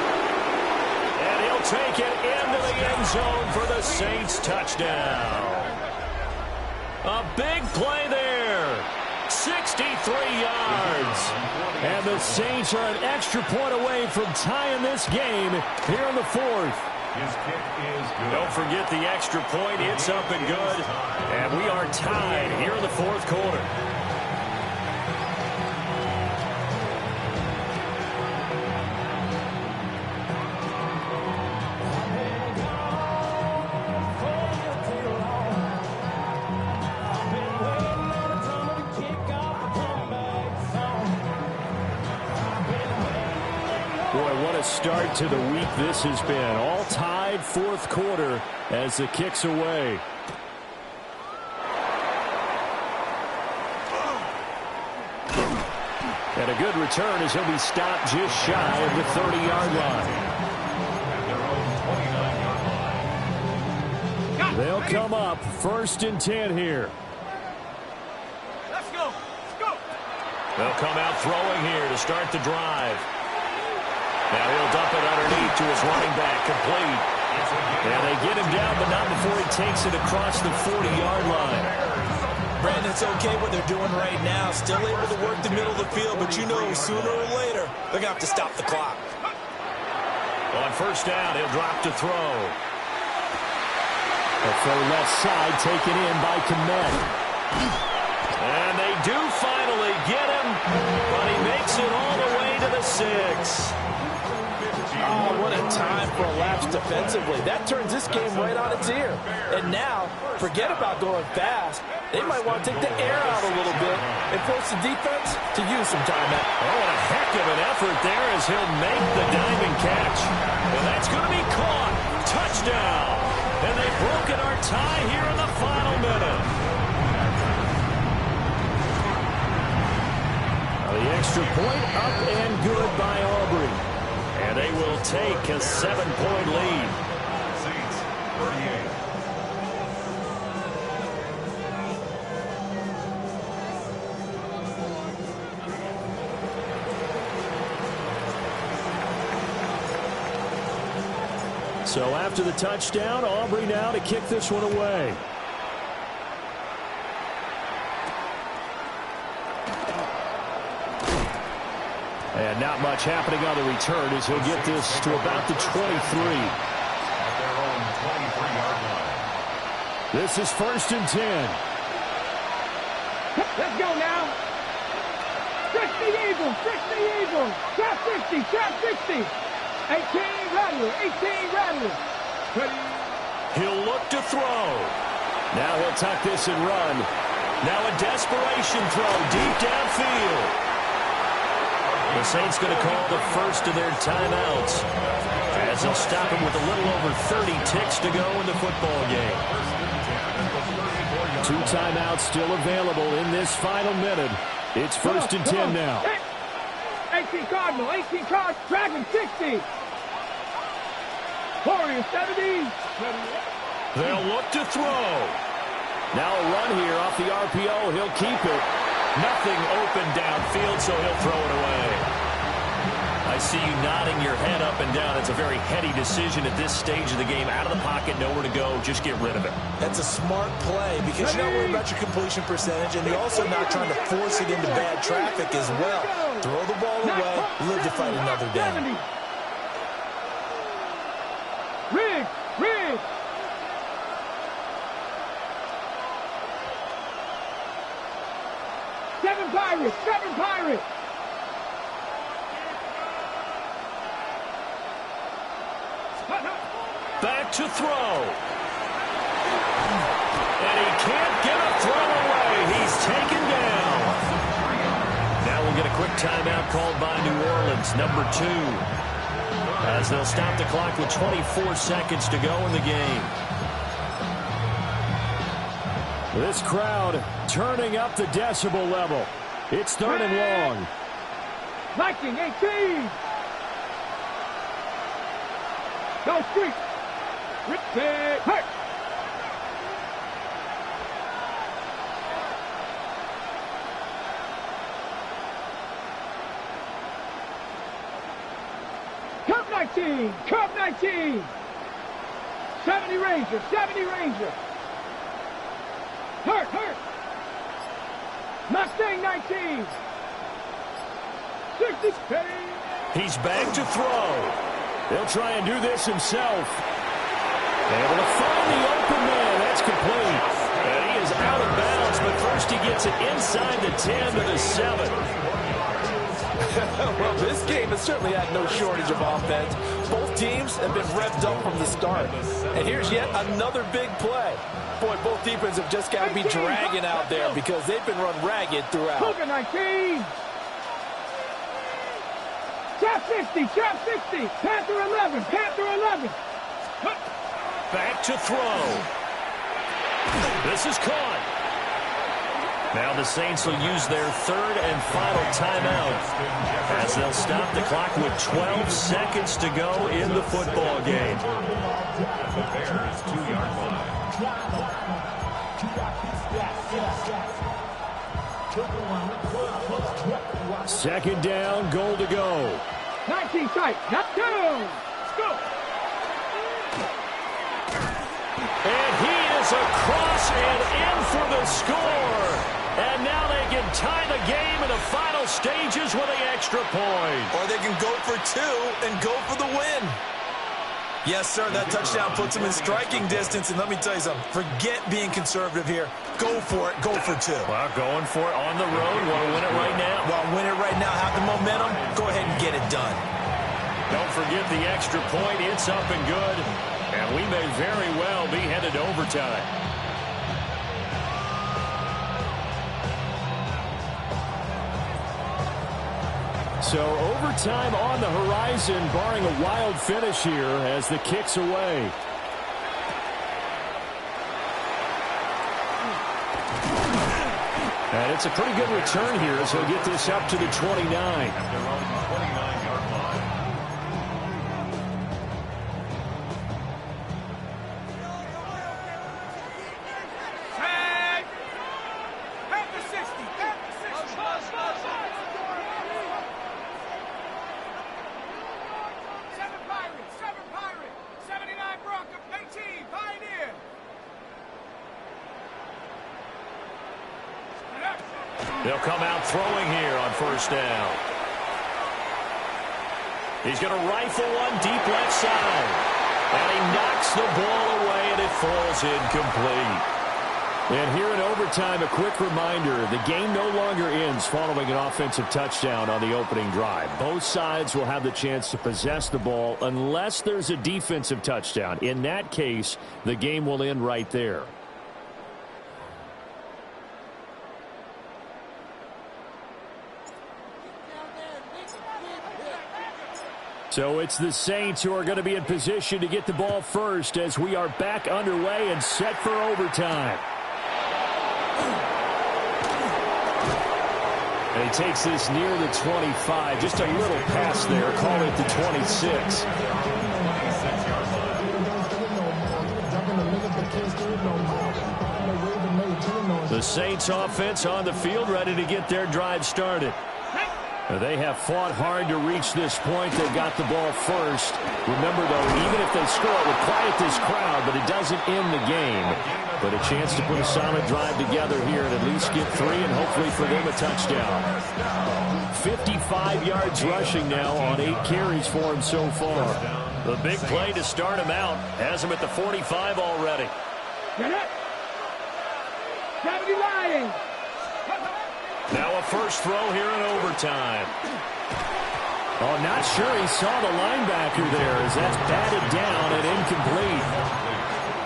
And he'll take it into the end zone for the Saints touchdown. A big play there. 63 yards. And the Saints are an extra point away from tying this game here in the 4th. His kick is good. Don't forget the extra point. It's up and good. And we are tied here in the 4th quarter. Start to the week this has been. All tied 4th quarter as the kick's away. And a good return as he'll be stopped just shy of the 30-yard line. They'll come up 1st and 10 here. Let's go. Let's go. They'll come out throwing here to start the drive. Now he'll dump it underneath to his running back, complete. And they get him down, but not before he takes it across the 40-yard line. Brandon, it's okay what they're doing right now. Still able to work the middle of the field, but you know sooner or later they're going to have to stop the clock. On 1st down, he'll drop to throw. A throw left side taken in by Kmet. And they do finally get him, but he makes it all the way to the 6. Oh, what a time for a lapse defensively. That turns this game right on its ear. And now, forget about going fast. They might want to take the air out a little bit and force the defense to use some timeout. Oh, what a heck of an effort there as he'll make the diving catch. And that's going to be caught. Touchdown. And they've broken our tie here in the final minute. The extra point up and good by Aubrey. And they will take a 7-point lead. Saints 38. So after the touchdown, Aubrey now to kick this one away. And not much happening on the return as he'll get this to about the 23. At their own 23-yard line. This is 1st and 10. Let's go now. Trick the Eagles. Trick the Eagles. Trap 60. Trap 60. 18 Rattler. 18 Rattler. Ready. He'll look to throw. Now he'll tuck this and run. Now a desperation throw deep downfield. The Saints going to call the first of their timeouts as they'll stop him with a little over 30 ticks to go in the football game. 2 timeouts still available in this final minute. It's 1st and 10 now. 18 Cardinal. 18 Cardinal. Dragon 60. Warrior 70. They'll look to throw. Now a run here off the RPO. He'll keep it. Nothing open downfield, so he'll throw it away. I see you nodding your head up and down. It's a very heady decision at this stage of the game. Out of the pocket, nowhere to go. Just get rid of it. That's a smart play because you're not worried about your completion percentage, and you're also not trying to force it into bad traffic as well. Throw the ball away, live to fight another down. Riggs. Riggs. Seven Pirates. 7 Pirates. Back to throw. And he can't get a throw away. He's taken down. Now we'll get a quick timeout called by New Orleans, number 2. as they'll stop the clock with 24 seconds to go in the game. This crowd turning up the decibel level. It's 3rd and long. Viking 18. Go street. Rip it. Hurt. Cup 19. Cup 19. 70 Ranger. 70 Ranger. Hurt. Hurt. Mustang 19. 60. He's back to throw. He'll try and do this himself. Able to find the open man. That's complete. And he is out of bounds, but first he gets it inside the 10 to the 7. Well, this game has certainly had no shortage of offense. Both teams have been revved up from the start. And here's yet another big play. Boy, both defenses have just got to be dragging out there because they've been run ragged throughout. Cougar 19. Trap 60. Trap 60. Panther 11. Panther 11. Back to throw. This is caught. Now the Saints will use their 3rd and final timeout as they'll stop the clock with 12 seconds to go in the football game. The Bears 2-yard line. 2nd down, goal to go. 19 tight. Not down. Let's go. And he is across and in for the score. And now they can tie the game in the final stages with the extra point. Or they can go for 2 and go for the win. Yes, sir, that touchdown puts them in striking distance. And let me tell you something, forget being conservative here. Go for it. Go for 2. Well, going for it on the road. Want to win it right now. Well, win it right now. Have the momentum. Go ahead and get it done. Don't forget the extra point. It's up and good. And we may very well be headed to overtime. So overtime on the horizon, barring a wild finish here as the kick's away. And it's a pretty good return here as he'll get this up to the 29. At their own 29-yard line. Tag. Panther 60. Panther 60. 7 Pirate. 7 Pirate. 79 Bronco. 18 Pioneer. They'll come out throwing here on 1st down. He's going to rifle one deep left side. And he knocks the ball away, and it falls incomplete. And here in overtime, a quick reminder, the game no longer ends following an offensive touchdown on the opening drive. Both sides will have the chance to possess the ball unless there's a defensive touchdown. In that case, the game will end right there. So it's the Saints who are going to be in position to get the ball first as we are back underway and set for overtime. And he takes this near the 25. Just a little pass there. Call it the 26. The Saints offense on the field ready to get their drive started. They have fought hard to reach this point. They've got the ball first. Remember, though, even if they score, it would quiet this crowd, but it doesn't end the game. But a chance to put a solid drive together here and at least get 3 and hopefully for them a touchdown. 55 yards rushing now on 8 carries for him so far. The big play to start him out has him at the 45 already. Get it. 70 Lions. Now a first throw here in overtime. Oh, not sure he saw the linebacker there as that's batted down and incomplete.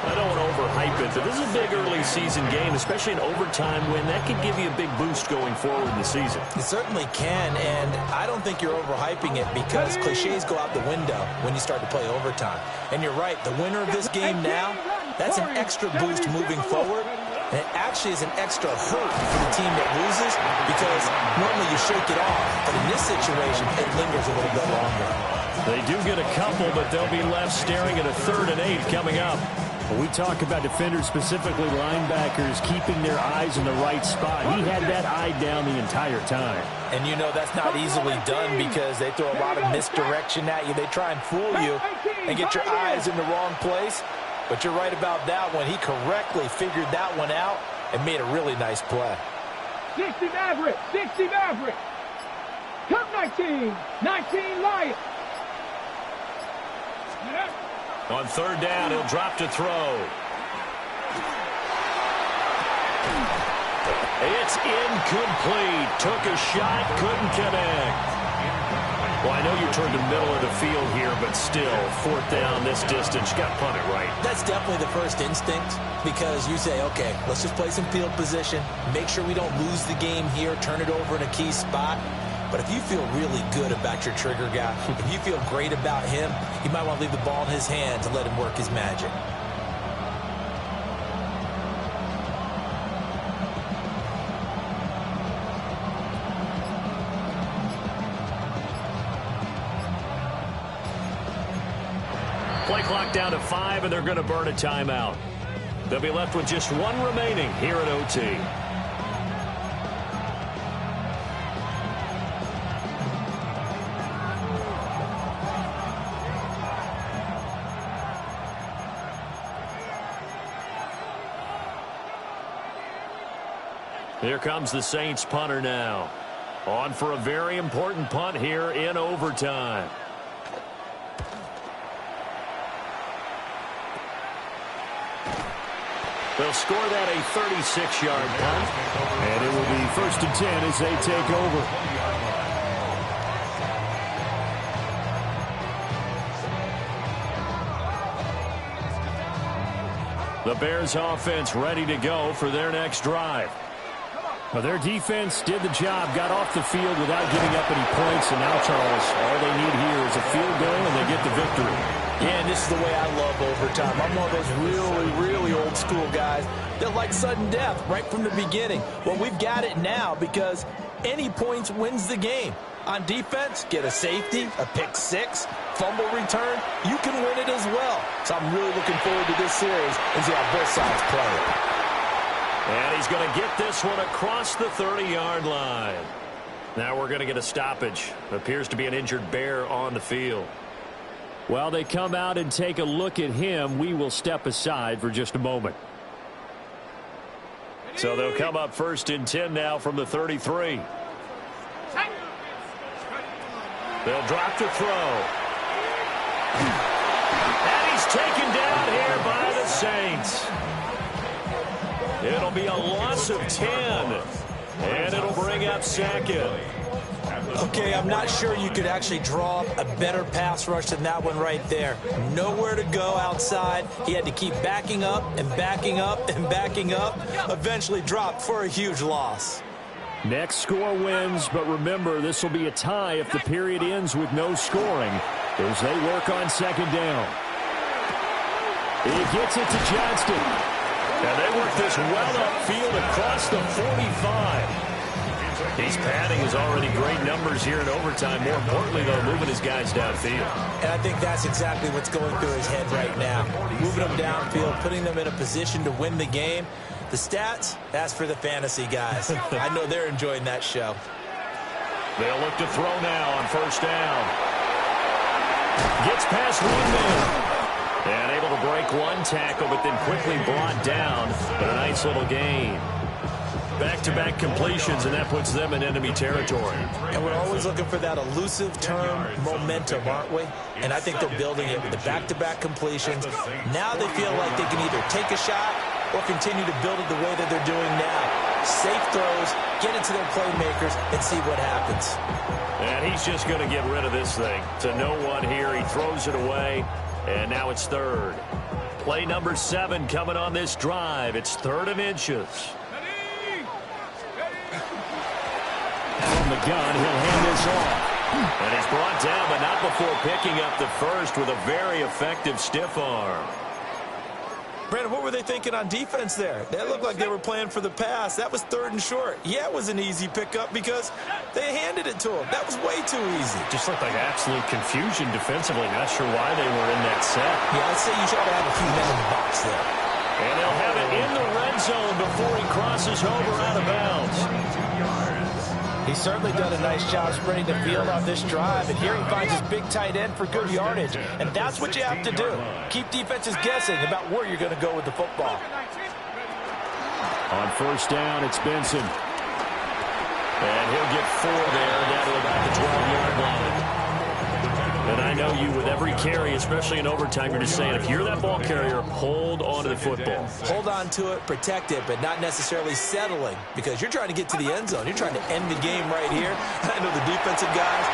I don't want to overhype it, but this is a big early season game, especially an overtime win. That could give you a big boost going forward in the season. It certainly can, and I don't think you're overhyping it because cliches go out the window when you start to play overtime. And you're right, the winner of this game now, that's an extra boost moving forward. And it actually is an extra hurt for the team that loses because normally you shake it off. But in this situation, it lingers a little bit longer. They do get a couple, but they'll be left staring at a 3rd and 8 coming up. We talk about defenders, specifically linebackers, keeping their eyes in the right spot. He had that eye down the entire time. And you know that's not easily done because they throw a lot of misdirection at you. They try and fool you and get your eyes in the wrong place. But you're right about that one. He correctly figured that one out and made a really nice play. 60 Maverick, 60 Maverick. Come 19, 19 Lions. On 3rd down, he'll drop to throw. It's incomplete. Took a shot, couldn't connect. Well, I know you're toward the middle of the field here, but still, 4th down this distance. You got to punt it right. That's definitely the first instinct because you say, okay, let's just play some field position, make sure we don't lose the game here, turn it over in a key spot. But if you feel really good about your trigger guy, if you feel great about him, you might want to leave the ball in his hands and let him work his magic. Play clock down to 5, and they're going to burn a timeout. They'll be left with just 1 remaining here at OT. Here comes the Saints punter now. On for a very important punt here in overtime. They'll score that a 36-yard punt. And it will be 1st and 10 as they take over. The Bears offense ready to go for their next drive. Well, their defense did the job, got off the field without giving up any points. And now, Charles, all they need here is a field goal and they get the victory. Yeah, and this is the way I love overtime. I'm one of those really old school guys that like sudden death right from the beginning. Well, we've got it now because any points wins the game. On defense, get a safety, a pick 6, fumble return, you can win it as well. So I'm really looking forward to this series and see how both sides play it. And he's going to get this one across the 30-yard line. Now we're going to get a stoppage. Appears to be an injured Bear on the field. While they come out and take a look at him, we will step aside for just a moment. So they'll come up 1st and 10 now from the 33. They'll drop to throw. And he's taken down here by the Saints. It'll be a loss of 10. And it'll bring up 2nd. Okay, I'm not sure you could actually draw up a better pass rush than that one right there. Nowhere to go outside. He had to keep backing up and backing up and backing up. Eventually dropped for a huge loss. Next score wins, but remember, this will be a tie if the period ends with no scoring as they work on 2nd down. He gets it to Johnston. And they work this well upfield across the 45. He's padding his already great numbers here in overtime. More importantly, though, moving his guys downfield. And I think that's exactly what's going through his head right now. Moving them downfield, putting them in a position to win the game. The stats, that's for the fantasy guys. I know they're enjoying that show. They'll look to throw now on 1st down. Gets past 1 man. And able to break 1 tackle, but then quickly brought down. But a nice little gain. Back-to-back completions, and that puts them in enemy territory. And we're always looking for that elusive term, momentum, aren't we? And I think they're building it with the back-to-back completions. Now they feel like they can either take a shot or continue to build it the way that they're doing now. Safe throws, get it to their playmakers, and see what happens. And he's just going to get rid of this thing. To no one here. He throws it away. And now it's third. Play number 7 coming on this drive. It's 3rd and inches. From the gun, he'll hand this off. And he's brought down, but not before picking up the first with a very effective stiff arm. Brandon, what were they thinking on defense there? That looked like they were playing for the pass. That was 3rd and short. Yeah, it was an easy pickup because they handed it to him. That was way too easy. Just looked like absolute confusion defensively. Not sure why they were in that set. Yeah, I'd say you should have a few men in the box there. And they'll have it in the red zone before he crosses over out of bounds. He's certainly done a nice job spreading the field on this drive, and here he finds his big tight end for good yardage. And that's what you have to do. Keep defenses guessing about where you're going to go with the football. On 1st down, it's Benson. And he'll get 4 there down to about the 12-yard line. And I know you, with every carry, especially in overtime, you're just saying, if you're that ball carrier, hold on to the football. Hold on to it, protect it, but not necessarily settling, because you're trying to get to the end zone. You're trying to end the game right here. I know the defensive guys.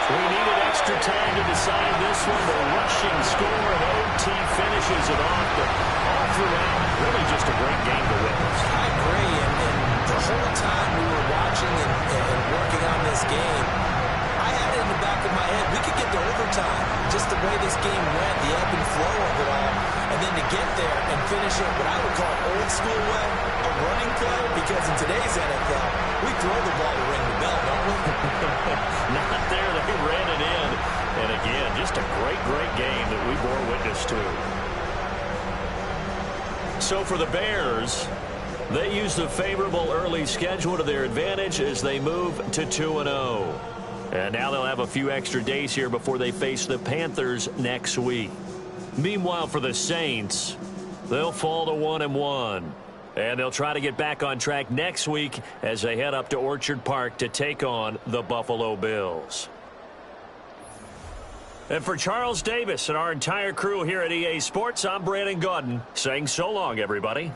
We needed extra time to decide this one. The rushing score, and OT finishes it off. But all throughout, really just a great game to witness. I agree, and the whole time we were watching and working on this game, I had it in the back of my head. We could get to overtime. Just the way this game went, the ebb and flow of it all. And then to get there and finish it what I would call old school way, a running play, because in today's NFL, we throw the ball to ring the bell, don't we? Not there. They ran it in. And again, just a great, great game that we bore witness to. So for the Bears, they use the favorable early schedule to their advantage as they move to 2-0. And now they'll have a few extra days here before they face the Panthers next week. Meanwhile, for the Saints, they'll fall to 1-1. And they'll try to get back on track next week as they head up to Orchard Park to take on the Buffalo Bills. And for Charles Davis and our entire crew here at EA Sports, I'm Brandon Gaudin saying so long, everybody.